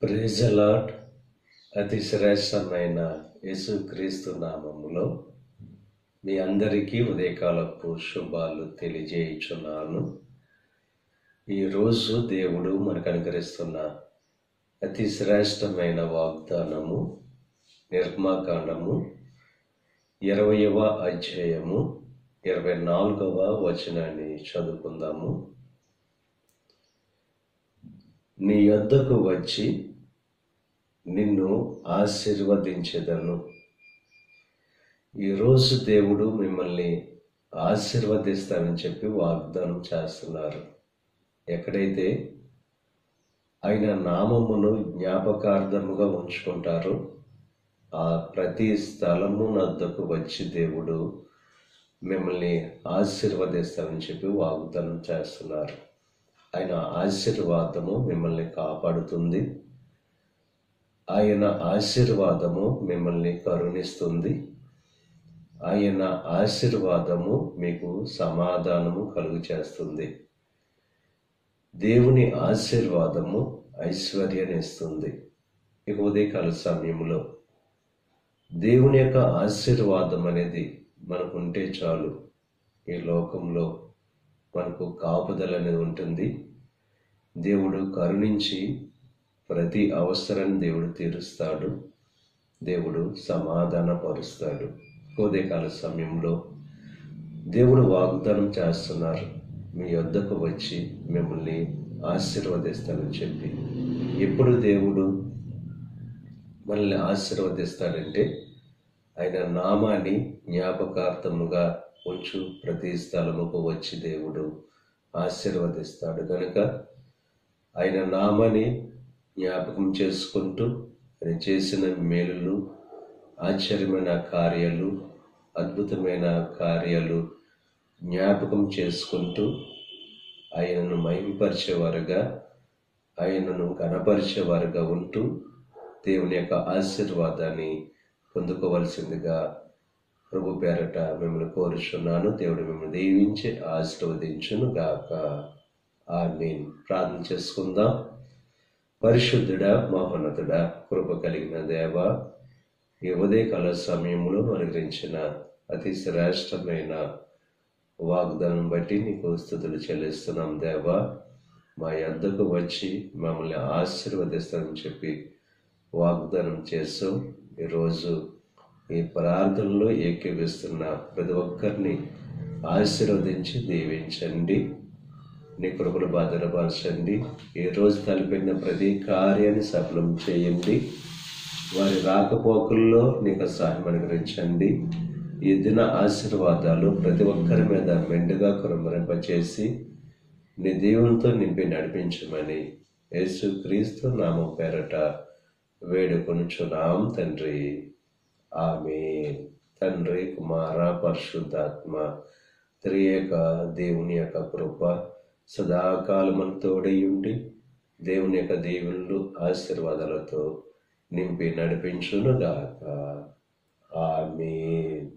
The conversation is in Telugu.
Praise the lord. అతి శ్రేష్టమైన యేసుక్రీస్తు నామములో మీ అందరికీ ఉదయకాలపు శుభాలు తెలియజేయుచున్నాను. ఈరోజు దేవుడు మనకు అనుగ్రహిస్తున్న అతి శ్రేష్టమైన వాగ్దానము నిర్గమకాండము 20వ అధ్యాయము 24వ వచనాన్ని చదువుకుందాము. నీ యొద్దకు వచ్చి నిన్ను ఆశీర్వదించెదను. ఈరోజు దేవుడు మిమ్మల్ని ఆశీర్వదిస్తానని చెప్పి వాగ్దానం చేస్తున్నారు. ఎక్కడైతే ఆయన నామమును జ్ఞాపకార్థముగా ఉంచుకుంటారో ఆ ప్రతి స్థలము నద్దకు వచ్చి దేవుడు మిమ్మల్ని ఆశీర్వదిస్తానని చెప్పి వాగ్దానం చేస్తున్నారు. ఆయన ఆశీర్వాదము మిమ్మల్ని కాపాడుతుంది. ఆయన ఆశీర్వాదము మిమ్మల్ని కరుణిస్తుంది. ఆయన ఆశీర్వాదము మీకు సమాధానము కలుగు చేస్తుంది. దేవుని ఆశీర్వాదము ఐశ్వర్యాన్ని ఇస్తుంది. ఇక ఉదయకాల సమయంలో దేవుని యొక్క ఆశీర్వాదం అనేది మనకుంటే చాలు. ఈ లోకంలో మనకు కాపుదల అనేది ఉంటుంది. దేవుడు కరుణించి ప్రతి అవసరాన్ని దేవుడు తీరుస్తాడు. దేవుడు సమాధానపరుస్తాడు. ఉదయకాల సమయంలో దేవుడు వాగ్దానం చేస్తున్నారు, మీ యొద్దకు వచ్చి మిమ్మల్ని ఆశీర్వదిస్తానని చెప్పి. ఎప్పుడు దేవుడు మనల్ని ఆశీర్వదిస్తాడంటే ఆయన నామాన్ని జ్ఞాపకార్థముగా ఉంచు ప్రతి స్థలముకు వచ్చి దేవుడు ఆశీర్వదిస్తాడు. కనుక ఆయన నామాన్ని జ్ఞాపకం చేసుకుంటూ ఆయన చేసిన మేలులు, ఆశ్చర్యమైన కార్యాలు, అద్భుతమైన కార్యాలు జ్ఞాపకం చేసుకుంటూ ఆయనను మహిమపరిచేవారుగా, ఆయనను కనపరిచేవారుగా ఉంటూ దేవుని యొక్క ఆశీర్వాదాన్ని పొందుకోవలసిందిగా ప్రభు పేరట మిమ్మల్ని కోరుచున్నాను. దేవుడు మిమ్మల్ని దీవించి ఆశీర్వదించును గాక. ఆమేన్. ప్రార్థన చేసుకుందాం. పరిశుద్ధుడా, మహోన్నతుడా, కృప కలిగిన దేవ, ఈ ఉదయకాల సమయంలో అనుగ్రహించిన అతి శ్రేష్టమైన వాగ్దానం బట్టి నీకు స్తుతులు చెల్లిస్తున్నాం దేవా. మా యొద్దకు వచ్చి మమ్మల్ని ఆశీర్వదిస్తానని చెప్పి వాగ్దానం చేసాం. ఈరోజు ఈ ప్రార్థనలో ఏకీవిస్తున్న ప్రతి ఒక్కరిని ఆశీర్వదించి దీవించండి. నీ కృపను భద్రపరచండి. ఈరోజు తలపెట్టిన ప్రతి కార్యాన్ని సఫలం చేయండి. వారి రాకపోకల్లో నీకు సహాయం అనుగ్రహించండి. ఈ దిన ఆశీర్వాదాలు ప్రతి ఒక్కరి మీద మెండుగా కుమ్మరింపచేసి నీ దేవునితో నింపి నడిపించమని యేసుక్రీస్తు నామం పేరట వేడుకొనుచున్నాం తండ్రి. ఆమేన్. తండ్రి, కుమార, పరిశుద్ధాత్మ త్రియేక దేవుని యొక్క కృప సదాకాలమును తోడై ఉండి దేవుని యొక్క దీవెనలు ఆశీర్వాదాలతో నింపి నడిపించును గాక. ఆమేన్.